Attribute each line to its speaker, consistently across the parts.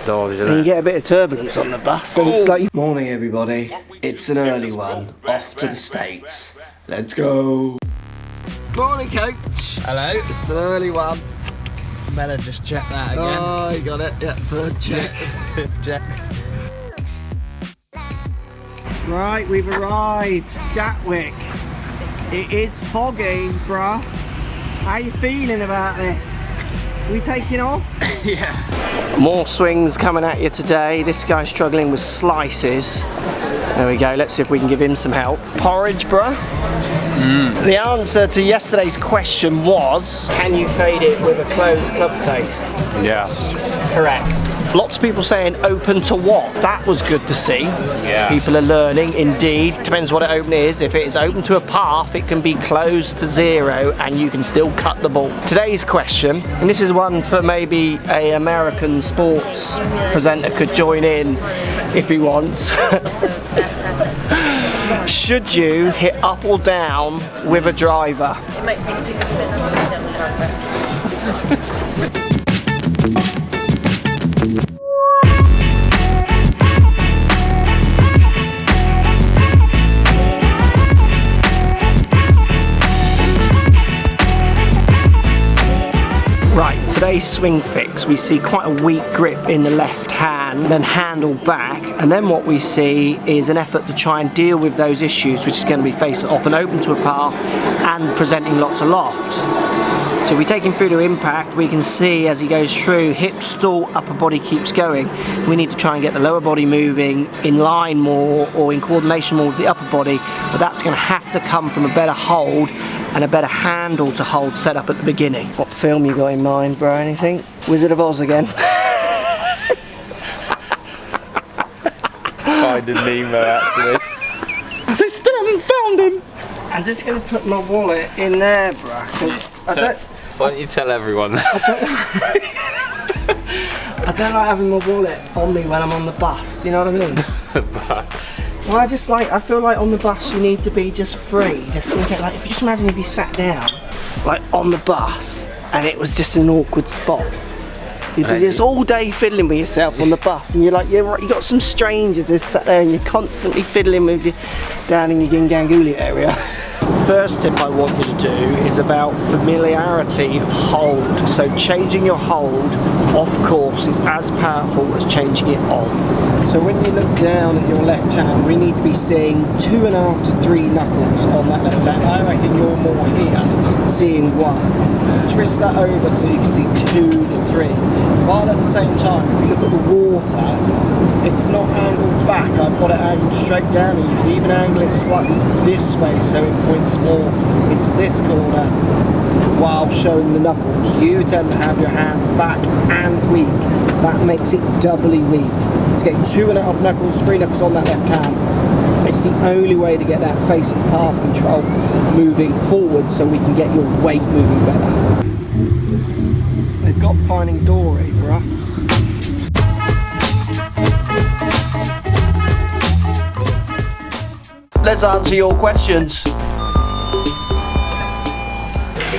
Speaker 1: dodge, isn't
Speaker 2: And
Speaker 1: it?
Speaker 2: you get a bit of turbulence on the bus. And like, morning everybody, it's an early one, off to the States. Let's go. Morning coach.
Speaker 3: Hello.
Speaker 2: It's an early one.
Speaker 3: Better just check that again.
Speaker 2: Oh, you got it, yeah, bird check.
Speaker 3: Check.
Speaker 2: Right, we've arrived, Gatwick. It is foggy, bruh. How you feeling about this? We taking off?
Speaker 3: Yeah.
Speaker 2: More swings coming at you today. This guy's struggling with slices. There we go, let's see if we can give him some help. Porridge, bruh. The answer to yesterday's question was, can you fade it with a closed club face?
Speaker 1: Yes.
Speaker 2: Correct. Lots of people saying open to what? That was good to see.
Speaker 1: Yeah.
Speaker 2: People are learning, indeed. Depends what it open is. If it is open to a path, it can be closed to 0 and you can still cut the ball. Today's question, and this is one for maybe a American sports presenter could join in if he wants. Should you hit up or down with a driver?
Speaker 4: It might take 6 minutes to
Speaker 2: Right, today's swing fix, we see quite a weak grip in the left hand, then handle back, and then what we see is an effort to try and deal with those issues, which is going to be face off and open to a path and presenting lots of loft. So if we take him through to impact, we can see as he goes through, hip stall, upper body keeps going. We need to try and get the lower body moving in line more or in coordination more with the upper body, but that's going to have to come from a better hold and a better handle to hold set up at the beginning. What film you got in mind, bro? Anything? Wizard of Oz again?
Speaker 1: Finding Nemo, actually.
Speaker 2: They still haven't found him! I'm just going to put my wallet in there, bro, because I don't...
Speaker 1: Why don't you tell everyone that?
Speaker 2: I don't like having my wallet on me when I'm on the bus, do you know what I mean?
Speaker 1: The bus.
Speaker 2: Well, I feel like on the bus you need to be just free. Just think it, like, if you just imagine if you sat down, like on the bus, and it was just an awkward spot. You'd be just all day fiddling with yourself on the bus, and you're like, you got some strangers just sat there, and you're constantly fiddling with you down in your Ginganguli area. First tip I want you to do is about familiarity of hold. So changing your hold off course is as powerful as changing it on. So when you look down at your left hand, we need to be seeing 2.5 to 3 knuckles on that left hand. I reckon you're more here, seeing 1. So twist that over so you can see 2 to 3. While at the same time, if you look at the water, it's not angled back. I've got it angled straight down, and you can even angle it slightly this way so it points more into this corner while showing the knuckles. You tend to have your hands back and weak. That makes it doubly weak. It's getting 2.5 knuckles, 3 knuckles on that left hand. It's the only way to get that face to path control moving forward so we can get your weight moving better. They've got Finding Dory, bruh. Let's answer your questions.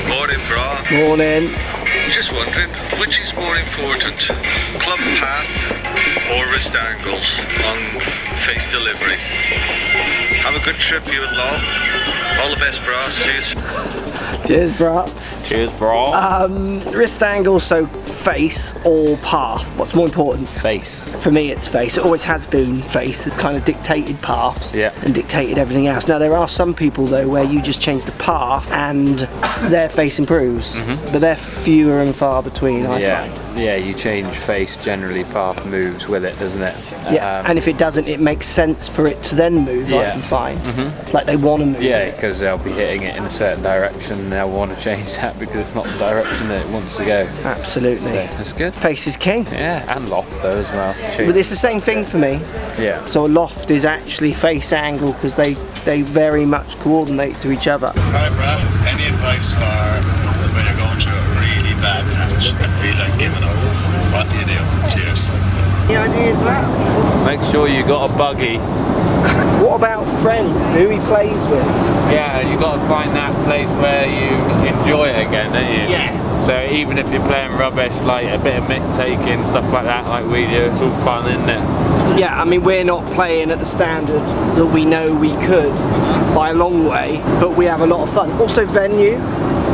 Speaker 5: Morning, bra.
Speaker 2: Morning.
Speaker 5: Just wondering, which is more important, club path or wrist angles on face delivery? Have a good trip, you and Law. All the best, bra. Cheers.
Speaker 2: Cheers, bro.
Speaker 1: Cheers, bro.
Speaker 2: Wrist angle, so face or path? What's more important?
Speaker 1: Face.
Speaker 2: For me, it's face. It always has been face. It kind of dictated paths and dictated everything else. Now, there are some people, though, where you just change the path and their face improves. But they're fewer and far between, I find.
Speaker 1: Yeah, you change face, generally path moves with it, doesn't it?
Speaker 2: Yeah, and if it doesn't, it makes sense for it to then move, I can find. Like they want to move.
Speaker 1: Yeah, because they'll be hitting it in a certain direction and they'll want to change that because it's not the direction that it wants to go.
Speaker 2: Absolutely.
Speaker 1: So, that's good.
Speaker 2: Face is king.
Speaker 1: Yeah, and loft though as well.
Speaker 2: But it's the same thing for me.
Speaker 1: Yeah.
Speaker 2: So a loft is actually face angle because they very much coordinate to each other.
Speaker 5: Alright, bra. Any advice for when you're going through a really bad match and feel like giving up? What do you do? Cheers.
Speaker 2: The idea is that.
Speaker 1: Make sure you got a buggy.
Speaker 2: What about friends? Who he plays with?
Speaker 1: Yeah, you got to find that place where you enjoy it again, don't you?
Speaker 2: Yeah.
Speaker 1: So even if you're playing rubbish, like a bit of mick taking, stuff like that, like we do, it's all fun, isn't it?
Speaker 2: Yeah, I mean, we're not playing at the standard that we know we could by a long way, but we have a lot of fun. Also venue,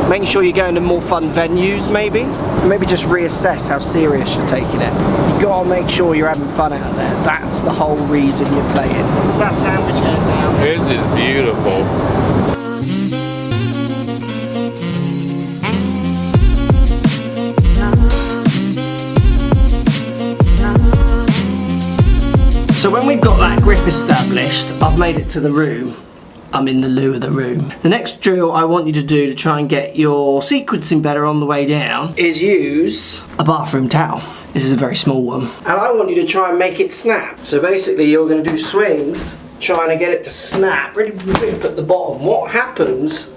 Speaker 2: making sure you're going to more fun venues maybe. Maybe just reassess how serious you're taking it. You've got to make sure you're having fun out there. That's the whole reason you're playing. Is that sandwich head down?
Speaker 1: His is beautiful.
Speaker 2: So when we've got that grip established, I've made it to the room. I'm in the loo of the room. The next drill I want you to do to try and get your sequencing better on the way down is use a bathroom towel. This is a very small one. And I want you to try and make it snap. So basically you're going to do swings trying to get it to snap, really rip at the bottom. What happens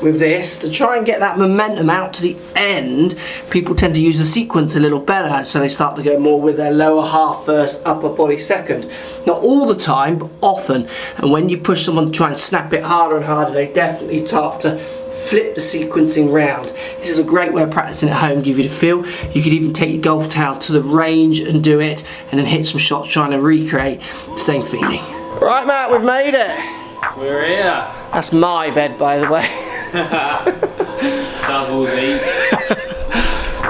Speaker 2: with this, to try and get that momentum out to the end, people tend to use the sequence a little better, so they start to go more with their lower half first, upper body second. Not all the time, but often. And when you push someone to try and snap it harder and harder, they definitely start to flip the sequencing round. This is a great way of practicing at home, give you the feel. You could even take your golf towel to the range and do it, and then hit some shots trying to recreate the same feeling. Right, Matt, we've made it.
Speaker 1: We're here.
Speaker 2: That's my bed, by the way.
Speaker 1: Doubles eat.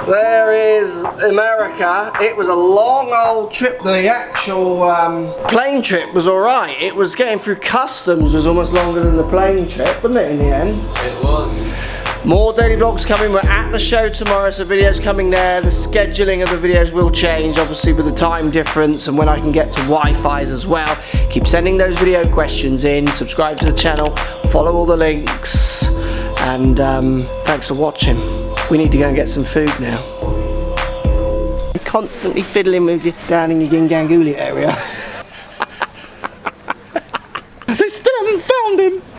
Speaker 2: There is America. It was a long old trip. The actual plane trip was alright. It was getting through customs was almost longer than the plane trip, wasn't it, in the end?
Speaker 1: It was.
Speaker 2: More daily vlogs coming. We're at the show tomorrow, so videos coming there. The scheduling of the videos will change, obviously, with the time difference and when I can get to Wi-Fi's as well. Keep sending those video questions in. Subscribe to the channel. Follow all the links. And thanks for watching. We need to go and get some food now. I'm constantly fiddling with you down in your Ginganguli area. They still haven't found him.